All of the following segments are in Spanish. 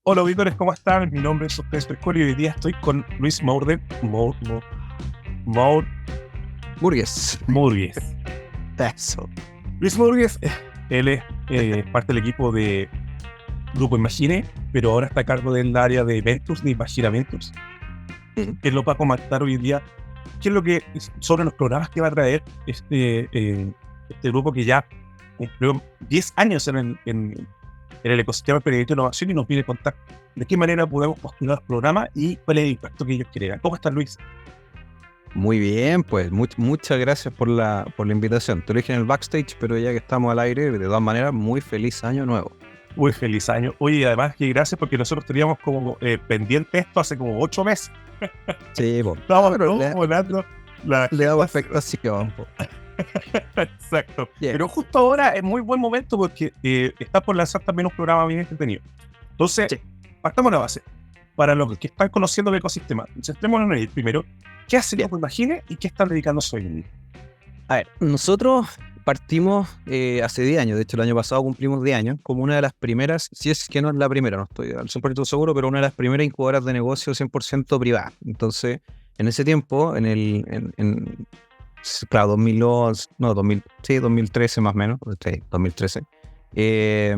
Hola auditores, ¿cómo están? Mi nombre es Sofía Espercoli y hoy día estoy con Luis Maur, Burgues. Murgues. Eso. Luis Murgues, él es parte del equipo de Grupo Imagine, pero ahora está a cargo del área de eventos de Imaginamientos. Él lo va a comentar hoy día qué es lo que sobre los programas que va a traer este grupo que ya cumplió 10 años en el ecosistema del periodismo de innovación y nos viene a contar de qué manera podemos postular los programas y cuál es el impacto que ellos quieren. ¿Cómo estás, Luis? Muy bien, pues muchas gracias por la invitación. Te lo dije en el backstage, pero ya que estamos al aire, de todas maneras, muy feliz año nuevo. Muy feliz año. Oye, además que gracias porque nosotros teníamos como pendiente esto hace como 8 meses. Sí, pues. Estábamos Pero todos volando. La le agenda damos se- efecto, así que vamos. Exacto. Bien. Pero justo ahora es muy buen momento porque está por lanzar también un programa bien entretenido. Entonces, Sí. partamos la base. Para los que están conociendo el ecosistema, centrémonos en el primero. ¿Qué hace Bien. Grupo Imagine y qué están dedicándose hoy en día? A ver, nosotros partimos hace 10 años. De hecho, el año pasado cumplimos 10 años como una de las primeras, si es que no es la primera, no estoy al 100% seguro, pero una de las primeras incubadoras de negocio 100% privada. Entonces, en ese tiempo, claro, 2011, no, 2000, sí, 2013 más o menos, sí, 2013. Eh,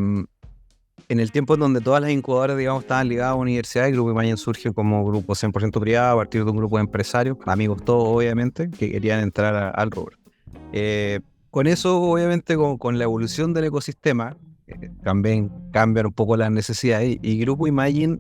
en el tiempo en donde todas las incubadoras, digamos, estaban ligadas a universidades, el Grupo Imagen surge como grupo 100% privado a partir de un grupo de empresarios, amigos todos, obviamente, que querían entrar al rubro. Eh, con eso, obviamente, con la evolución del ecosistema, también cambian un poco las necesidades y Grupo Imagine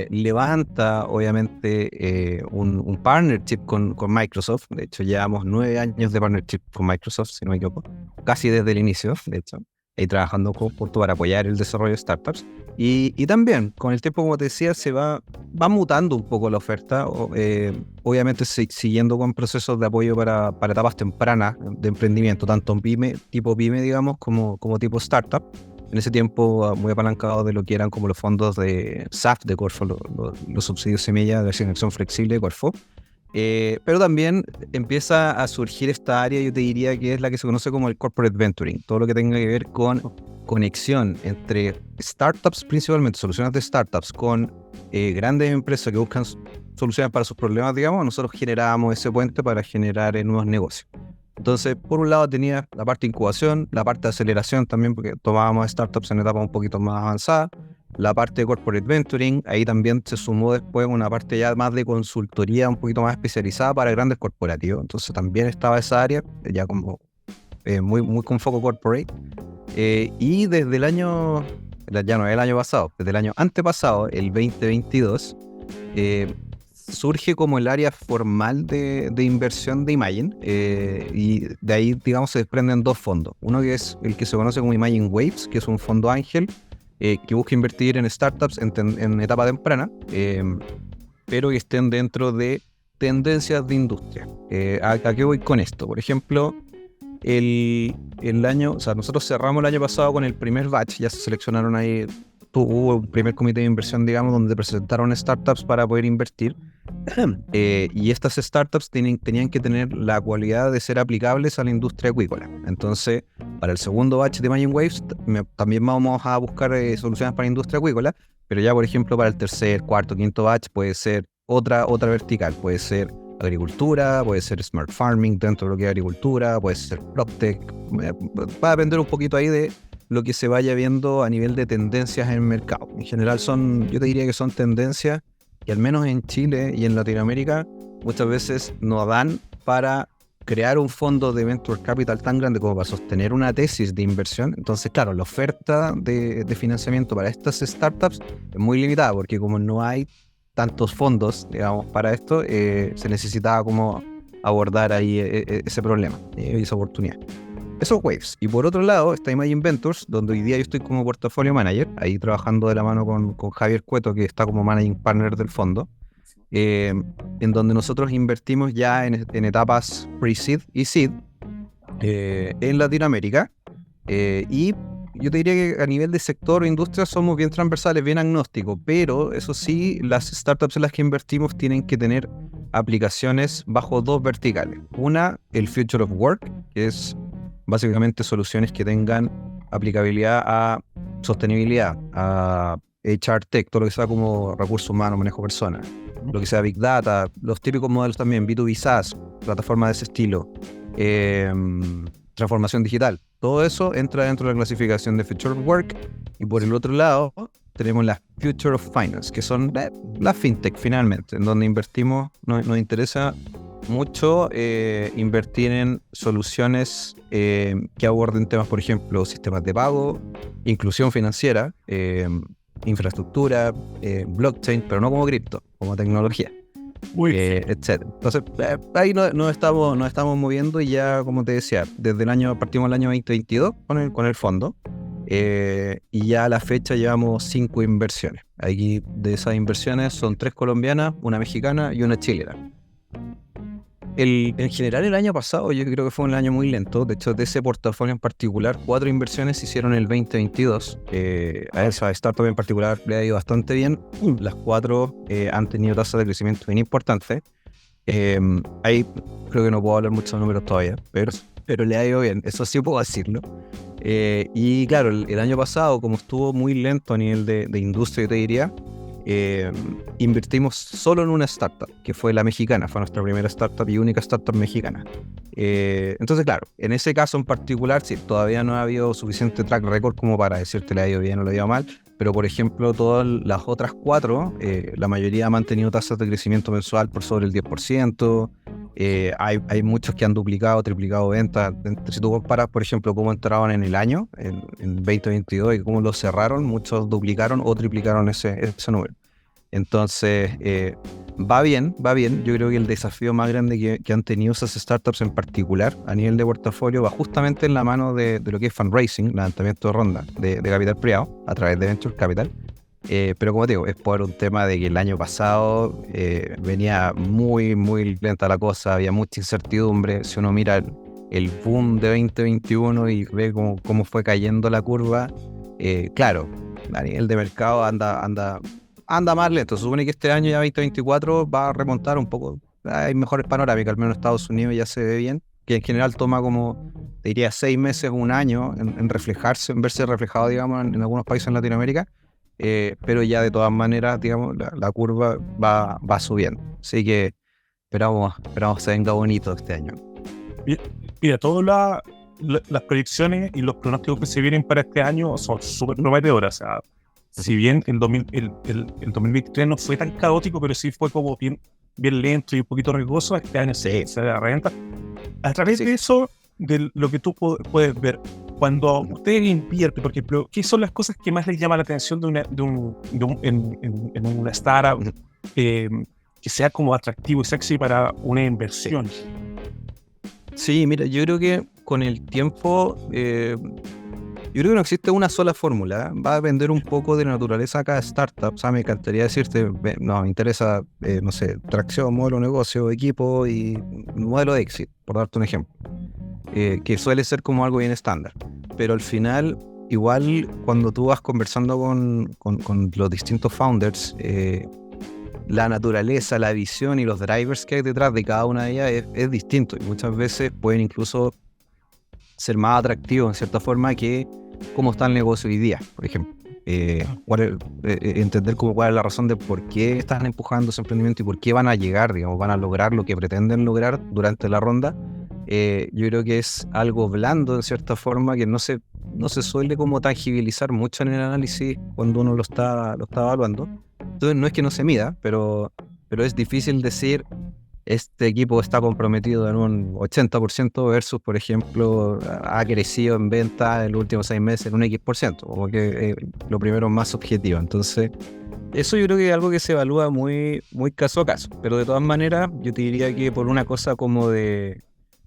levanta, obviamente, un partnership con Microsoft. De hecho, llevamos 9 años de partnership con Microsoft, si no me equivoco, casi desde el inicio, de hecho, y trabajando con Porto para apoyar el desarrollo de startups. Y también, con el tiempo, como te decía, va mutando un poco la oferta, obviamente siguiendo con procesos de apoyo para etapas tempranas de emprendimiento, tanto en tipo pyme, digamos, como tipo startup. En ese tiempo muy apalancado de lo que eran como los fondos de SAF de Corfo, los subsidios semilla de asignación flexible de Corfo. Pero también empieza a surgir esta área, yo te diría que es la que se conoce como el corporate venturing, todo lo que tenga que ver con conexión entre startups, principalmente soluciones de startups, con grandes empresas que buscan soluciones para sus problemas, digamos. Nosotros generábamos ese puente para generar nuevos negocios. Entonces, por un lado tenía la parte de incubación, la parte de aceleración también, porque tomábamos startups en etapas un poquito más avanzadas, la parte de corporate venturing, ahí también se sumó después una parte ya más de consultoría un poquito más especializada para grandes corporativos. Entonces también estaba esa área, ya como muy con foco corporate. Y desde ya no el año pasado, desde el año antepasado, el 2022, surge como el área formal de inversión de Imagine, y de ahí, digamos, se desprenden dos fondos. Uno que es el que se conoce como Imagine Waves, que es un fondo ángel que busca invertir en startups en etapa temprana, pero que estén dentro de tendencias de industria. ¿A qué voy con esto? Por ejemplo, el año, o sea, nosotros cerramos el año pasado con el primer batch, ya se seleccionaron ahí, hubo un primer comité de inversión, digamos, donde presentaron startups para poder invertir. Y estas startups tenían que tener la cualidad de ser aplicables a la industria acuícola. Entonces, para el segundo batch de Imagine Waves, también vamos a buscar soluciones para la industria acuícola, pero ya, por ejemplo, para el tercer, cuarto, quinto batch puede ser otra vertical, puede ser agricultura, puede ser smart farming dentro de lo que es agricultura, puede ser PropTech. Va a depender un poquito ahí de lo que se vaya viendo a nivel de tendencias en el mercado. En general yo te diría que son tendencias que al menos en Chile y en Latinoamérica muchas veces no dan para crear un fondo de venture capital tan grande como para sostener una tesis de inversión. Entonces, claro, la oferta de financiamiento para estas startups es muy limitada porque como no hay tantos fondos, digamos, para esto, se necesitaba como abordar ahí ese problema y esa oportunidad. Esos Waves. Y por otro lado está Imagine Ventures, donde hoy día yo estoy como portafolio manager, ahí trabajando de la mano con Javier Cueto, que está como managing partner del fondo, eh, en donde nosotros invertimos ya en etapas pre-seed y seed en Latinoamérica. Y yo te diría que a nivel de sector o industria somos bien transversales, bien agnósticos, pero eso sí, las startups en las que invertimos tienen que tener aplicaciones bajo dos verticales. Una, el Future of Work, que es básicamente soluciones que tengan aplicabilidad a sostenibilidad, a HR Tech, todo lo que sea como recursos humanos, manejo de personas, lo que sea Big Data, los típicos modelos también, B2B SaaS, plataformas de ese estilo, transformación digital. Todo eso entra dentro de la clasificación de Future of Work. Y por el otro lado, tenemos la Future of Finance, que son la fintech finalmente, en donde invertimos, nos interesa mucho invertir en soluciones que aborden temas, por ejemplo, sistemas de pago, inclusión financiera, infraestructura, blockchain, pero no como cripto, como tecnología, etc. Entonces, ahí nos estamos moviendo y ya, como te decía, partimos el año 2022 con el fondo. Y ya a la fecha llevamos 5 inversiones. Aquí de esas inversiones son 3 colombianas, una mexicana y una chilena. En general el año pasado yo creo que fue un año muy lento. De hecho, de ese portafolio en particular, 4 inversiones se hicieron en el 2022. A esa startup en particular le ha ido bastante bien. Las 4 han tenido tasas de crecimiento bien importantes. Ahí creo que no puedo hablar mucho de números todavía, pero le ha ido bien, eso sí puedo decirlo. Y claro, el año pasado, como estuvo muy lento a nivel de industria, yo te diría, invertimos solo en una startup, que fue la mexicana, fue nuestra primera startup y única startup mexicana. Entonces, claro, en ese caso en particular, sí, todavía no ha habido suficiente track record como para decirte le ha ido bien o le ha ido mal, pero por ejemplo, todas las otras 4, la mayoría ha mantenido tasas de crecimiento mensual por sobre el 10%. Hay muchos que han duplicado, triplicado ventas. Si tú comparas, por ejemplo, cómo entraron en el año, en 2022, y cómo lo cerraron, muchos duplicaron o triplicaron ese número. Entonces, va bien. Yo creo que el desafío más grande que han tenido esas startups en particular a nivel de portafolio va justamente en la mano de lo que es fundraising, levantamiento de ronda de capital privado a través de Venture Capital. Pero como te digo, es por un tema de que el año pasado venía muy, muy lenta la cosa, había mucha incertidumbre. Si uno mira el boom de 2021 y ve cómo fue cayendo la curva, claro, a nivel de mercado anda más lento. Se supone que este año ya 2024 va a remontar un poco. Hay mejores panorámicas, al menos en Estados Unidos ya se ve bien, que en general toma como, te diría, 6 meses, un año en reflejarse, en verse reflejado, digamos, en algunos países en Latinoamérica. Pero ya de todas maneras, digamos, la curva va subiendo. Así que esperamos que se venga bonito este año. Mira, todas las proyecciones y los pronósticos que se vienen para este año son súper prometedores. O sea, si bien el 2023 no fue tan caótico, pero sí fue como bien lento y un poquito riesgoso, este año se reventa. A través de eso, de lo que tú puedes ver, cuando ustedes invierten, por ejemplo, ¿qué son las cosas que más les llama la atención en una startup que sea como atractivo y sexy para una inversión? Sí, mira, yo creo que con el tiempo, yo creo que no existe una sola fórmula. Va a depender un poco de la naturaleza de cada startup. O sea, me encantaría decirte, no, me interesa, no sé, tracción, modelo de negocio, equipo y modelo de éxito, por darte un ejemplo. Que suele ser como algo bien estándar. Pero al final, igual cuando tú vas conversando con los distintos founders, la naturaleza, la visión y los drivers que hay detrás de cada una de ellas es distinto. Y muchas veces pueden incluso ser más atractivos en cierta forma que cómo está el negocio hoy día, por ejemplo. Entender cuál es la razón de por qué están empujando ese emprendimiento y por qué van a llegar, digamos, van a lograr lo que pretenden lograr durante la ronda. Yo creo que es algo blando en cierta forma que no se suele como tangibilizar mucho en el análisis cuando uno lo está evaluando. Entonces no es que no se mida, pero es difícil decir este equipo está comprometido en un 80% versus, por ejemplo, ha crecido en venta en los últimos 6 meses en un X%, como que lo primero es más subjetivo. Entonces eso yo creo que es algo que se evalúa muy, muy caso a caso, pero de todas maneras yo te diría que por una cosa como de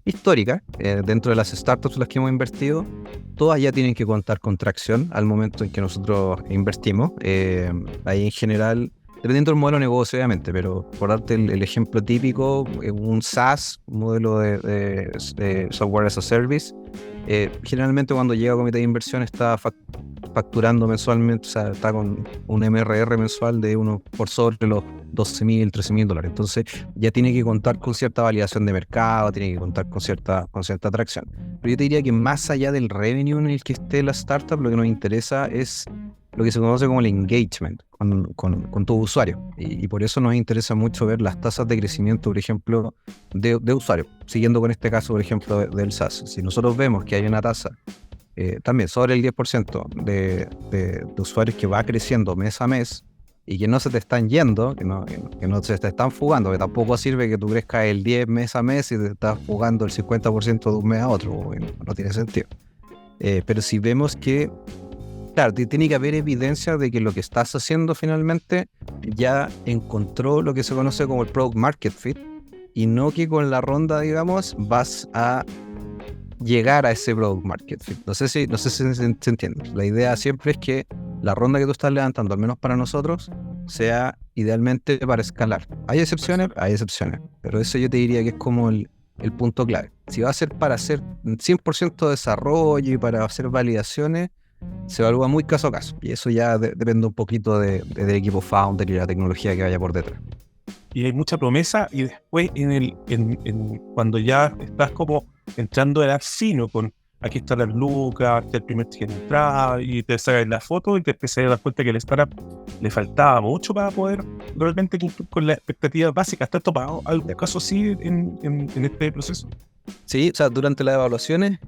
histórica, dentro de las startups en las que hemos invertido, todas ya tienen que contar con tracción al momento en que nosotros invertimos. Ahí en general, dependiendo del modelo de negocio obviamente, pero por darte el ejemplo típico, un SaaS, un modelo de Software as a Service, generalmente cuando llega a comité de inversión está facturando mensualmente, o sea, está con un MRR mensual de uno por sobre los $12,000, $13,000. Entonces ya tiene que contar con cierta validación de mercado, tiene que contar con cierta atracción. Pero yo te diría que más allá del revenue en el que esté la startup, lo que nos interesa es lo que se conoce como el engagement con tu usuario. Y por eso nos interesa mucho ver las tasas de crecimiento, por ejemplo, de usuarios. Siguiendo con este caso, por ejemplo, del SaaS. Si nosotros vemos que hay una tasa también sobre el 10% de usuarios que va creciendo mes a mes y que no se te están yendo, que no se te están fugando, que tampoco sirve que tú crezcas el 10 mes a mes y te estás fugando el 50% de un mes a otro, no tiene sentido. Pero si vemos que, claro, tiene que haber evidencia de que lo que estás haciendo finalmente ya encontró lo que se conoce como el product market fit, y no que con la ronda, digamos, vas a llegar a ese product market fit. No sé si se entiende. La idea siempre es que la ronda que tú estás levantando, al menos para nosotros, sea idealmente para escalar. Hay excepciones, pero eso yo te diría que es como el punto clave. Si va a ser para hacer 100% desarrollo y para hacer validaciones, se evalúa muy caso a caso. Y eso ya depende un poquito del equipo founder y la tecnología que vaya por detrás. Y hay mucha promesa, y después cuando ya estás como entrando al casino con aquí está la lucas, el primer ticket de entrada, y te sacas la foto y te empiezas a dar cuenta que el startup le faltaba mucho para poder realmente cumplir con las expectativas básicas. ¿Está topado algún caso así en este proceso? Sí, o sea, durante las evaluaciones,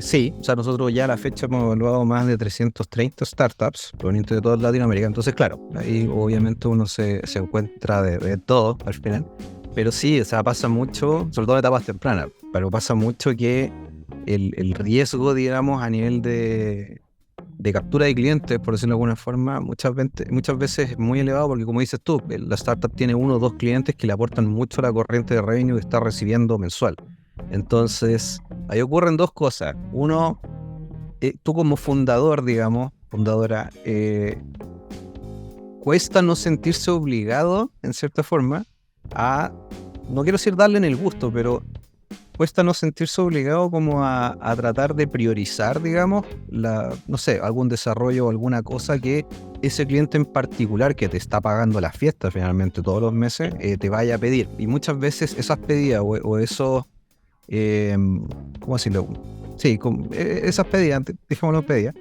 sí, o sea, nosotros ya a la fecha hemos evaluado más de 330 startups provenientes de toda Latinoamérica. Entonces, claro, ahí obviamente uno se encuentra de todo al final. Pero sí, o sea, pasa mucho, sobre todo en etapas tempranas, pero pasa mucho que el riesgo, digamos, a nivel de captura de clientes, por decirlo de alguna forma, muchas veces es muy elevado, porque como dices tú, la startup tiene 1 o 2 clientes que le aportan mucho a la corriente de revenue que está recibiendo mensual. Entonces, ahí ocurren 2 cosas. Uno, tú como fundador, digamos, fundadora, cuesta no sentirse obligado, en cierta forma, a, no quiero decir darle en el gusto, pero cuesta no sentirse obligado como a tratar de priorizar, digamos, no sé, algún desarrollo o alguna cosa que ese cliente en particular que te está pagando la fiesta finalmente todos los meses, te vaya a pedir. Y muchas veces esas pedidas o esos, ¿cómo decirlo? Sí, esas pedidas, dejémoslo pedidas,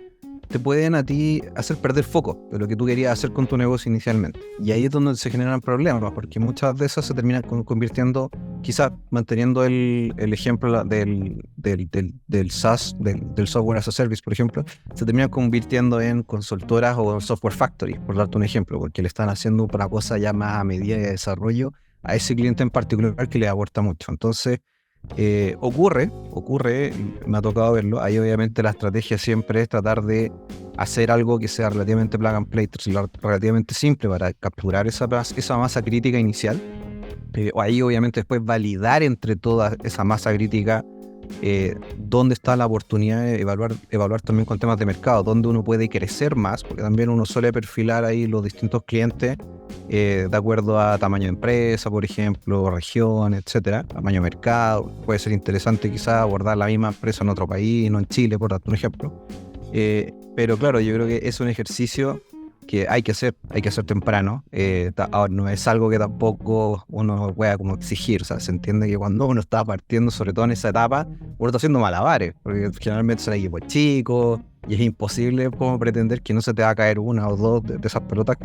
te pueden a ti hacer perder foco de lo que tú querías hacer con tu negocio inicialmente. Y ahí es donde se generan problemas, porque muchas de esas se terminan convirtiendo, quizás manteniendo el ejemplo del SaaS, del Software as a Service, por ejemplo, se terminan convirtiendo en consultoras o en software factories, por darte un ejemplo, porque le están haciendo una cosa ya más a medida de desarrollo a ese cliente en particular que le aporta mucho. Entonces, ocurre, me ha tocado verlo. Ahí obviamente la estrategia siempre es tratar de hacer algo que sea relativamente plug and play, relativamente simple para capturar esa masa crítica inicial. Ahí obviamente después validar entre toda esa masa crítica dónde está la oportunidad de evaluar también con temas de mercado, dónde uno puede crecer más, porque también uno suele perfilar ahí los distintos clientes de acuerdo a tamaño de empresa, por ejemplo, región, etcétera, tamaño de mercado. Puede ser interesante quizás abordar la misma empresa en otro país, no en Chile, por darte un ejemplo. Pero claro, yo creo que es un ejercicio que hay que hacer temprano. Ahora, no es algo que tampoco uno pueda como exigir. O sea, se entiende que cuando uno está partiendo, sobre todo en esa etapa, uno está haciendo malabares, porque generalmente son equipos chicos y es imposible como pretender que no se te va a caer 1 o 2 de esas pelotas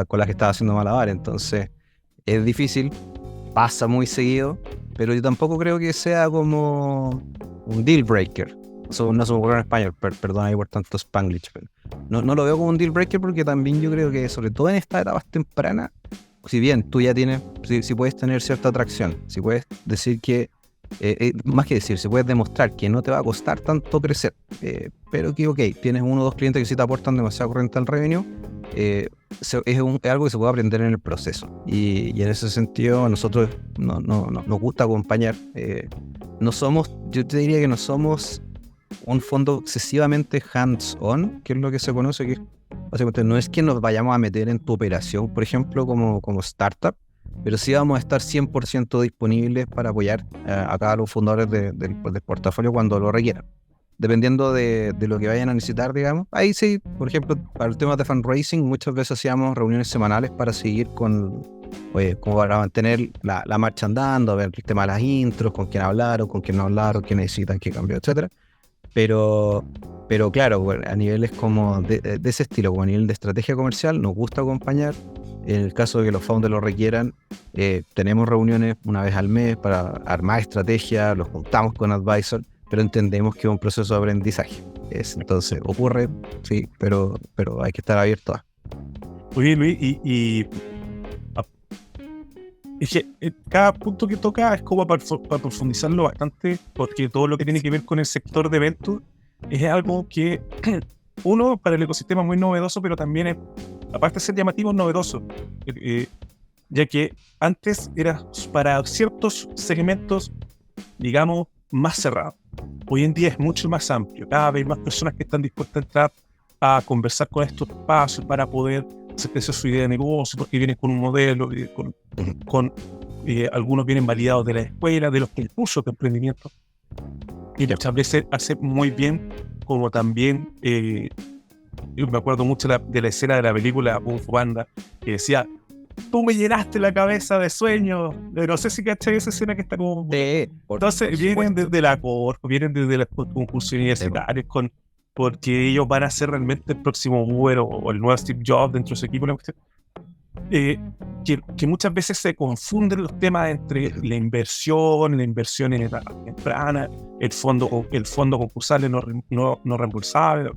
con las que estás haciendo malabares. Entonces es difícil, pasa muy seguido, pero yo tampoco creo que sea como un deal breaker. No se me ocurre en español, perdón ahí por tanto Spanglish, pero no lo veo como un deal breaker, porque también yo creo que sobre todo en estas etapas tempranas, si bien tú ya tienes, si puedes tener cierta atracción, si puedes decir que, más que decir, si puedes demostrar que no te va a costar tanto crecer, pero que ok, tienes 1 o 2 clientes que sí te aportan demasiado corriente al revenue, es algo que se puede aprender en el proceso. Y en ese sentido a nosotros nos gusta acompañar. Yo te diría que no somos un fondo excesivamente hands-on, que es lo que se conoce, que básicamente no es que nos vayamos a meter en tu operación, por ejemplo, como startup, pero sí vamos a estar 100% disponibles para apoyar a cada los fundadores del portafolio cuando lo requieran, dependiendo de lo que vayan a necesitar, digamos. Ahí sí, por ejemplo, para el tema de fundraising, muchas veces hacíamos reuniones semanales para seguir como para mantener la marcha andando, a ver el tema de las intros, con quién hablaron, con quién no hablaron, qué necesitan, qué cambió, etcétera. Pero, pero claro, bueno, a niveles como de ese estilo, como a nivel de estrategia comercial, nos gusta acompañar. En el caso de que los founders lo requieran, tenemos reuniones una vez al mes para armar estrategia, los juntamos con advisor, pero entendemos que es un proceso de aprendizaje. Entonces, ocurre, sí, pero hay que estar abierto a. Oye, Luis, a- es que cada punto que toca es como para profundizarlo bastante, porque todo lo que tiene que ver con el sector de eventos es algo que, uno, para el ecosistema es muy novedoso, pero también es, aparte de ser llamativo, es novedoso. Ya que antes era para ciertos segmentos, digamos, más cerrados. Hoy en día es mucho más amplio. Cada vez más personas que están dispuestas a entrar a conversar con estos espacios para poder hacer crecer su idea de negocio, porque vienen con un modelo, algunos vienen validados de la escuela, de los concursos de emprendimiento. Y muchas veces hace muy bien, como también, yo me acuerdo mucho de la escena de la película Kung Fu Panda, que decía: tú me llenaste la cabeza de sueños. No sé si cachai esa escena que está como... Entonces vienen desde la Corpo, vienen desde los concursos universitarios, porque ellos van a ser realmente el próximo Uber o el nuevo Steve Jobs dentro de su equipo. Que muchas veces se confunden los temas entre la inversión en etapa temprana, el fondo concursable no reembolsable.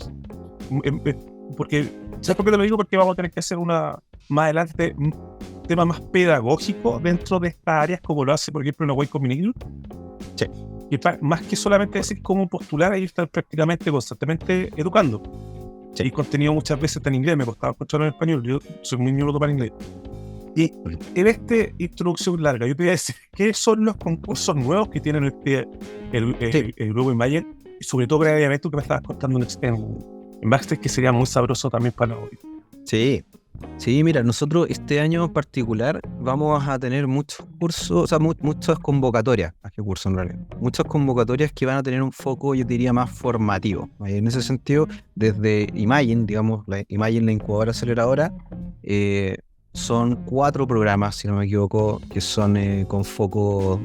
Porque, ¿sabes por qué te lo digo? Porque vamos a tener que hacer más adelante un tema más pedagógico dentro de estas áreas, como lo hace, por ejemplo, una Way Combinator. Sí. Y más que solamente decir cómo postular, ahí están prácticamente constantemente educando. Sí. Y contenido muchas veces está en inglés, me costaba escucharlo en español, yo soy muy nulo para inglés. Y en esta introducción larga, yo te voy a decir qué son los concursos nuevos que tienen el grupo Imagine, y sobre todo previamente que me estabas contando en Backstage, que sería muy sabroso también para hoy. Sí, mira, nosotros este año en particular vamos a tener muchos cursos, o sea, muchas convocatorias, más que cursos en realidad, muchas convocatorias que van a tener un foco, yo diría, más formativo. En ese sentido, desde Imagine, digamos, Imagine, la incubadora aceleradora, son 4 programas, si no me equivoco, que son con foco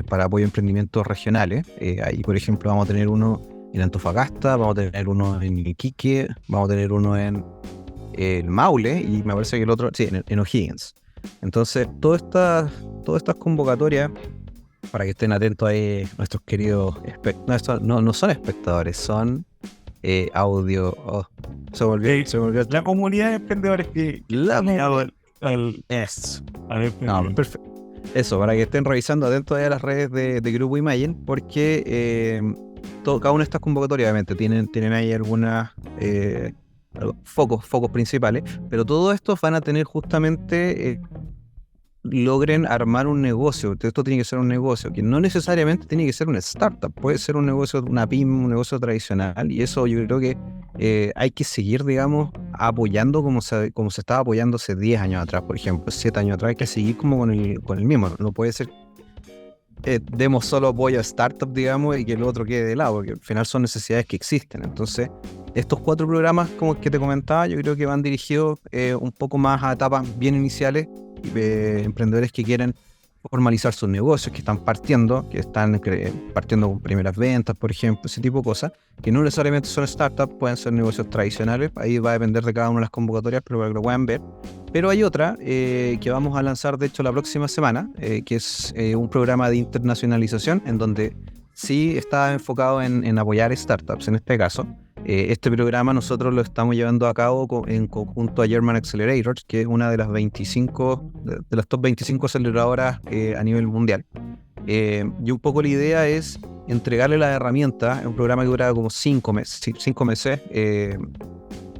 para apoyo a emprendimientos regionales. Ahí, por ejemplo, vamos a tener uno en Antofagasta, vamos a tener uno en Iquique, vamos a tener uno en el Maule, y me parece que el otro, sí, en O'Higgins. Entonces, todas estas convocatorias, para que estén atentos ahí nuestros queridos no son espectadores, son audio. Se me olvidó. La comunidad de emprendedores que perfecto. Eso, para que estén revisando atentos a las redes de Grupo Imagine, porque cada una de estas convocatorias obviamente tienen ahí algunas focos principales, pero todos estos van a tener justamente logren armar un negocio. Esto tiene que ser un negocio que no necesariamente tiene que ser una startup, puede ser un negocio, una pyme, un negocio tradicional, y eso yo creo que hay que seguir, digamos, apoyando como se estaba apoyando hace 10 años atrás, por ejemplo, 7 años atrás. Hay que seguir como con el mismo. No puede ser demos solo apoyo a startup, digamos, y que el otro quede de lado, porque al final son necesidades que existen. Entonces, estos 4 programas, como que te comentaba, yo creo que van dirigidos un poco más a etapas bien iniciales, emprendedores que quieren formalizar sus negocios, que están partiendo con primeras ventas, por ejemplo, ese tipo de cosas, que no necesariamente son startups, pueden ser negocios tradicionales. Ahí va a depender de cada una de las convocatorias, pero para que lo puedan ver. Pero hay otra que vamos a lanzar, de hecho, la próxima semana, que es un programa de internacionalización, en donde sí está enfocado en apoyar startups, en este caso. Este programa nosotros lo estamos llevando a cabo en conjunto a German Accelerators, que es una de las 25, de las top 25 aceleradoras a nivel mundial. Y un poco la idea es entregarle las herramientas. Es un programa que dura como 5 meses.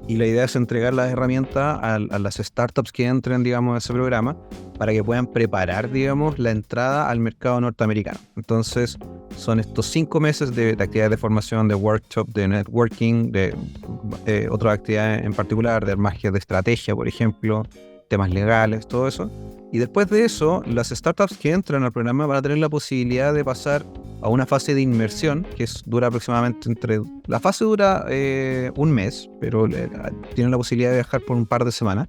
Y la idea es entregar las herramientas a las startups que entren, digamos, a ese programa, para que puedan preparar, digamos, la entrada al mercado norteamericano. Entonces, son estos 5 meses de actividades de formación, de workshop, de networking, de otras actividades en particular, de magia de estrategia, por ejemplo, temas legales, todo eso. Y después de eso, las startups que entran al programa van a tener la posibilidad de pasar a una fase de inmersión, que dura aproximadamente la fase dura un mes, pero tienen la posibilidad de viajar por un par de semanas,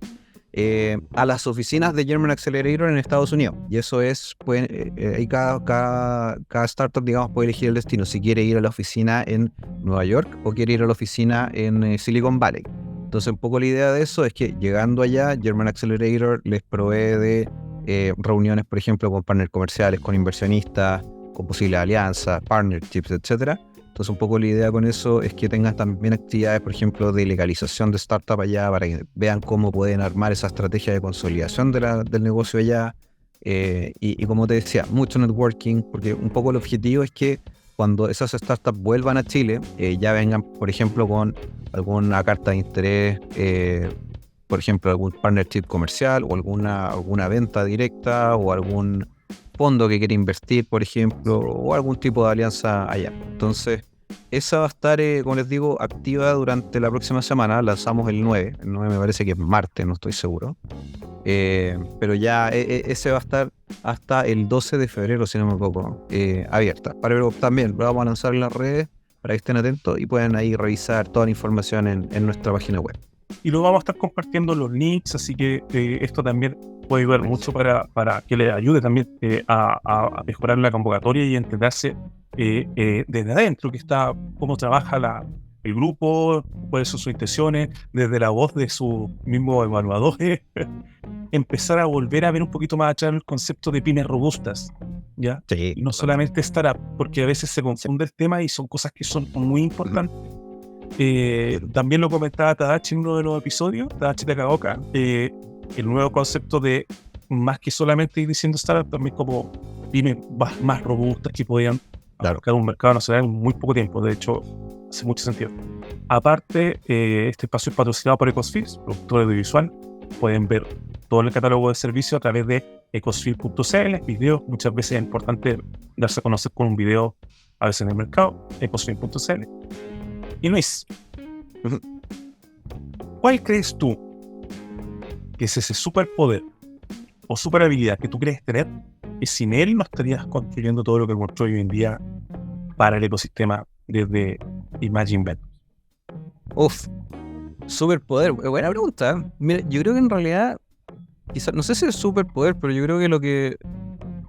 a las oficinas de German Accelerator en Estados Unidos. Y eso es, ahí cada startup, digamos, puede elegir el destino, si quiere ir a la oficina en Nueva York o quiere ir a la oficina en Silicon Valley. Entonces, un poco la idea de eso es que llegando allá, German Accelerator les provee de reuniones, por ejemplo, con partners comerciales, con inversionistas, con posibles alianzas, partnerships, etcétera. Entonces, un poco la idea con eso es que tengan también actividades, por ejemplo, de legalización de startup allá, para que vean cómo pueden armar esa estrategia de consolidación del negocio allá. Y como te decía, mucho networking, porque un poco el objetivo es que cuando esas startups vuelvan a Chile, ya vengan, por ejemplo, con alguna carta de interés, por ejemplo, algún partnership comercial o alguna venta directa o algún fondo que quiere invertir, por ejemplo, o algún tipo de alianza allá. Entonces, esa va a estar, como les digo, activa durante la próxima semana. Lanzamos el 9. El 9 me parece que es martes, no estoy seguro. Pero ya ese va a estar hasta el 12 de febrero, si no me equivoco, abierta. Pero también lo vamos a lanzar en las redes para que estén atentos y puedan ahí revisar toda la información en nuestra página web. Y lo vamos a estar compartiendo los links, así que esto también puede ayudar mucho para que les ayude también a mejorar la convocatoria y entenderse desde adentro, que está cómo trabaja el grupo, cuáles son sus intenciones, desde la voz de sus mismos evaluadores, empezar a volver a ver un poquito más allá el concepto de pymes robustas, ¿ya? Sí. No solamente startup, porque a veces se confunde el tema y son cosas que son muy importantes. También lo comentaba Tadashi en uno de los episodios, Tadashi Takaoka, el nuevo concepto de más que solamente ir diciendo startup, también como pymes más robustas que podían abarcar un mercado nacional en muy poco tiempo. De hecho, hace mucho sentido. Aparte, este espacio es patrocinado por Ecosfilms, productor audiovisual. Pueden ver todo el catálogo de servicios a través de ecosfilm.cl, videos. Muchas veces es importante darse a conocer con un video, a veces en el mercado, ecosfilm.cl. Y Luis, ¿cuál crees tú que es ese superpoder o super habilidad que tú crees tener, que sin él no estarías construyendo todo lo que construye hoy en día para el ecosistema desde Imagine Ventures? Superpoder, buena pregunta. Mira, yo creo que en realidad, quizás, no sé si es superpoder, pero yo creo que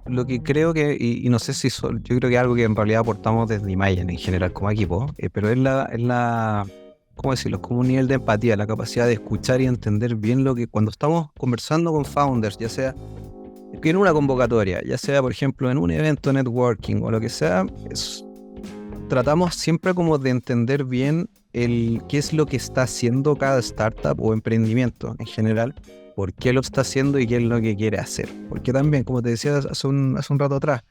lo que creo que, y no sé si yo creo que es algo que en realidad aportamos desde Imagine en general como equipo, pero es la ¿cómo decirlo? Como un nivel de empatía, la capacidad de escuchar y entender bien lo que cuando estamos conversando con founders, ya sea en una convocatoria, ya sea por ejemplo en un evento networking o lo que sea, tratamos siempre como de entender bien qué es lo que está haciendo cada startup o emprendimiento en general, por qué lo está haciendo y qué es lo que quiere hacer. Porque también, como te decía hace un rato atrás,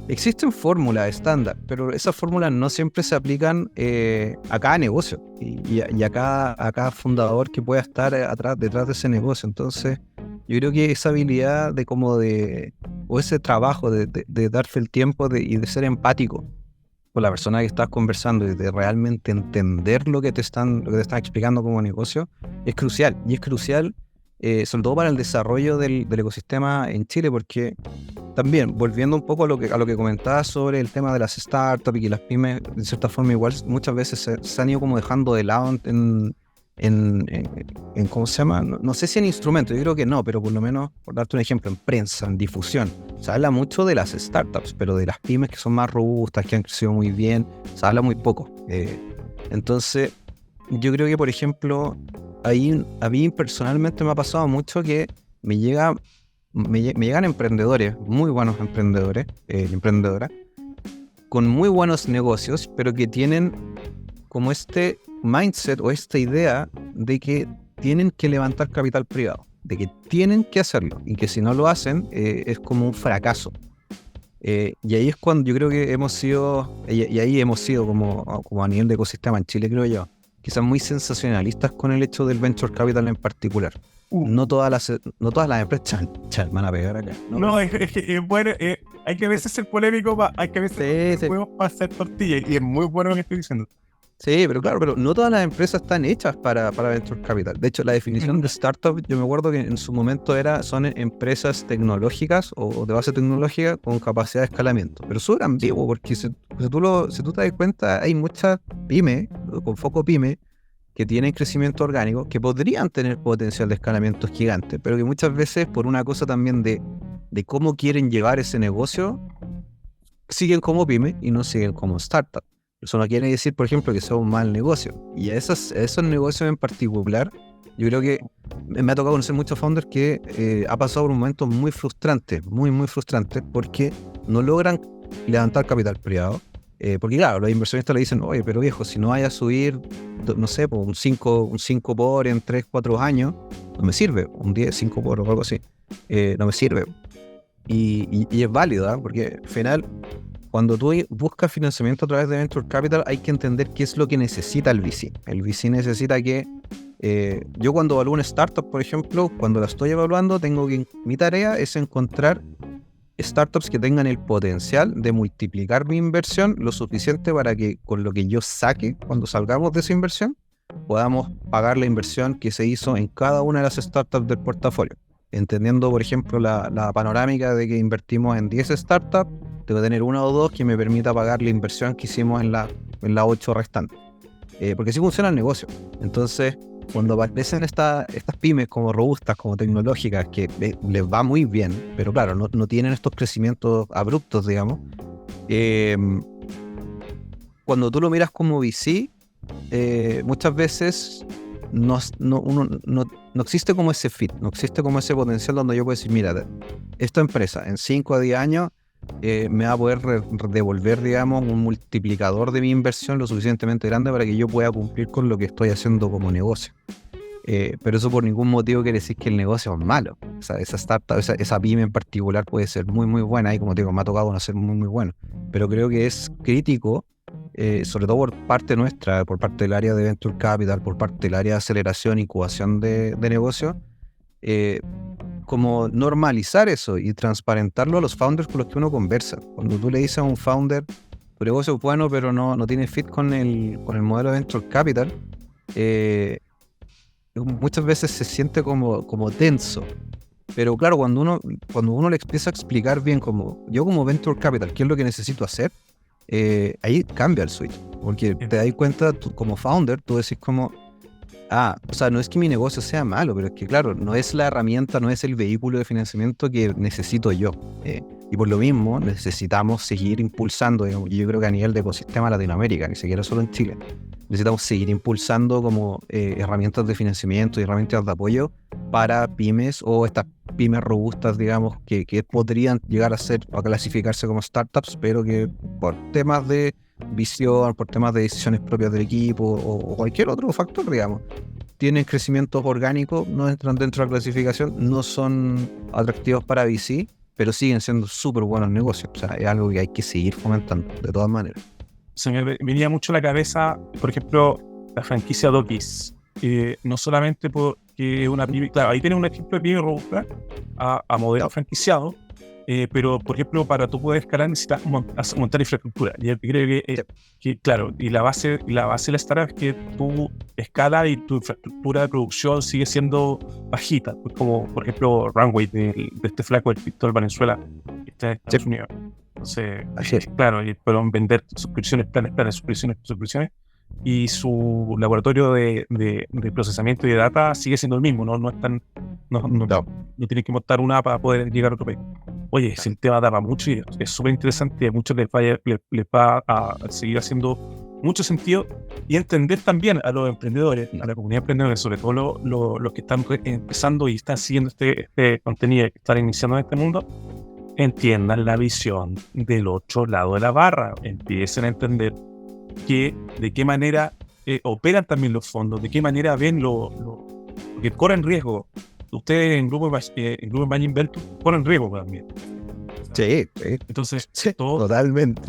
existen fórmulas estándar, pero esas fórmulas no siempre se aplican a cada negocio y a cada fundador que pueda estar detrás de ese negocio. Entonces, yo creo que esa habilidad o ese trabajo de darse el tiempo y de ser empático con la persona que estás conversando y de realmente entender lo que te están explicando como negocio es crucial. Y es crucial sobre todo para el desarrollo del ecosistema en Chile, porque también, volviendo un poco a lo que comentabas sobre el tema de las startups y que las pymes, de cierta forma, igual muchas veces se han ido como dejando de lado en ¿cómo se llama? No sé si en instrumentos, yo creo que no, pero por lo menos, por darte un ejemplo, en prensa, en difusión. Se habla mucho de las startups, pero de las pymes que son más robustas, que han crecido muy bien, se habla muy poco. Entonces, yo creo que, por ejemplo, a mí personalmente me ha pasado mucho que me llegan emprendedores, muy buenos emprendedores, emprendedoras, con muy buenos negocios, pero que tienen como este mindset o esta idea de que tienen que levantar capital privado, de que tienen que hacerlo y que si no lo hacen es como un fracaso. Y ahí es cuando yo creo que hemos sido como a nivel de ecosistema en Chile, creo yo, quizás muy sensacionalistas con el hecho del venture capital en particular. No todas las empresas van a pegar acá. No, es que es bueno, hay que a veces ser polémico, hay que a veces ser huevos para hacer tortillas, y es muy bueno lo que estoy diciendo. Sí, pero claro, pero no todas las empresas están hechas para Venture Capital. De hecho, la definición de startup, yo me acuerdo que en su momento son empresas tecnológicas o de base tecnológica con capacidad de escalamiento. Pero eso era ambiguo, porque si tú te das cuenta, hay muchas pymes, con foco pyme, que tienen crecimiento orgánico, que podrían tener potencial de escalamiento gigante, pero que muchas veces por una cosa también de cómo quieren llevar ese negocio, siguen como pyme y no siguen como startup. Eso no quiere decir, por ejemplo, que sea un mal negocio. Y a esos negocios en particular, yo creo que me ha tocado conocer muchos founders que ha pasado por un momento muy frustrante, muy, muy frustrante, porque no logran levantar capital privado. Porque claro, los inversionistas le dicen, oye, pero viejo, si no vaya a subir, no sé, pues un 5 por en 3, 4 años, no me sirve. Un 10, 5 por o algo así, no me sirve. Y es válido, ¿eh? Porque al final, cuando tú buscas financiamiento a través de Venture Capital, hay que entender qué es lo que necesita el VC. El VC necesita que... yo cuando evalúo una startup, por ejemplo, cuando la estoy evaluando, mi tarea es encontrar startups que tengan el potencial de multiplicar mi inversión lo suficiente para que con lo que yo saque cuando salgamos de esa inversión podamos pagar la inversión que se hizo en cada una de las startups del portafolio. Entendiendo, por ejemplo, la panorámica de que invertimos en 10 startups, tengo que tener una o dos que me permita pagar la inversión que hicimos en las 8 restantes. Porque así funciona el negocio. Entonces, cuando aparecen estas pymes como robustas, como tecnológicas, que les va muy bien, pero claro, no tienen estos crecimientos abruptos, digamos, cuando tú lo miras como VC, muchas veces no existe como ese fit, no existe como ese potencial donde yo puedo decir, mira, esta empresa en 5 a 10 años me va a poder devolver, digamos, un multiplicador de mi inversión lo suficientemente grande para que yo pueda cumplir con lo que estoy haciendo como negocio. Pero eso por ningún motivo quiere decir que el negocio es malo. O sea, esa startup, esa pyme en particular puede ser muy, muy buena y como te digo, me ha tocado conocer muy, muy bueno. Pero creo que es crítico, sobre todo por parte nuestra, por parte del área de Venture Capital, por parte del área de aceleración e incubación de negocios, como normalizar eso y transparentarlo a los founders con los que uno conversa. Cuando tú le dices a un founder, tu negocio es bueno, pero no tiene fit con el modelo de Venture Capital, muchas veces se siente como tenso. Pero claro, cuando uno le empieza a explicar bien, como yo como Venture Capital, qué es lo que necesito hacer, ahí cambia el switch. Porque te das cuenta, tú, como founder, tú decís como, o sea, no es que mi negocio sea malo, pero es que claro, no es la herramienta, no es el vehículo de financiamiento que necesito yo. Y por lo mismo necesitamos seguir impulsando, digamos, yo creo que a nivel de ecosistema Latinoamérica, ni siquiera solo en Chile, necesitamos seguir impulsando como herramientas de financiamiento y herramientas de apoyo para pymes o estas pymes robustas, digamos, que podrían llegar a clasificarse como startups, pero que por temas de visión, por temas de decisiones propias del equipo o cualquier otro factor, digamos, tienen crecimientos orgánicos, no entran dentro de la clasificación, no son atractivos para VC, pero siguen siendo súper buenos negocios. O sea, es algo que hay que seguir fomentando, de todas maneras. Se me venía mucho a la cabeza, por ejemplo, la franquicia Doggies. No solamente porque es una pyme, claro, ahí tiene un ejemplo de pyme robusta a modelo franquiciado, pero por ejemplo, para tú poder escalar necesitas montar infraestructura. Y creo que claro, y la base de la startup es que tú escalas y tu infraestructura de producción sigue siendo bajita, pues como por ejemplo Runway de este flaco del Pistol Venezuela, que está en Estados Unidos. Entonces, claro, y pueden vender suscripciones, planes, suscripciones, y su laboratorio de procesamiento y de data sigue siendo el mismo, no tienen que montar una para poder llegar a otro país. Oye, si el tema daba mucho y es súper interesante, a muchos les va a seguir haciendo mucho sentido, y entender también a los emprendedores, a la comunidad emprendedora, sobre todo los que están empezando y están siguiendo este contenido, que están iniciando en este mundo, entiendan la visión del otro lado de la barra, empiecen a entender de qué manera operan también los fondos, de qué manera ven que corren riesgo. Ustedes en Grupo Imagine Venture corren riesgo también. Sí. Entonces, totalmente.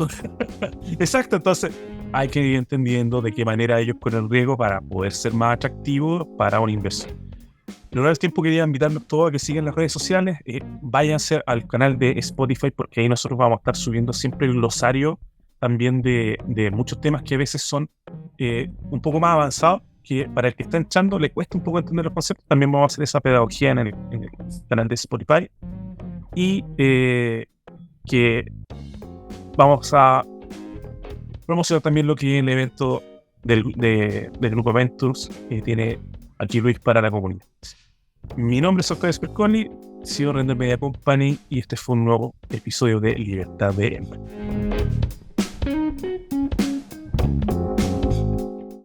Exacto, entonces hay que ir entendiendo de qué manera ellos corren riesgo para poder ser más atractivos para una inversión. En honor al tiempo, quería invitarnos todos a que sigan las redes sociales, váyanse al canal de Spotify, porque ahí nosotros vamos a estar subiendo siempre el glosario también de muchos temas que a veces son un poco más avanzados, que para el que está entrando le cuesta un poco entender los conceptos. También vamos a hacer esa pedagogía en el canal de Spotify, y que vamos a promocionar también lo que es el evento del grupo Ventures que tiene aquí Luis para la comunidad. Mi nombre es Octavio Sperconi, CEO de Render Media Company y este fue un nuevo episodio de Libertad de Empresa.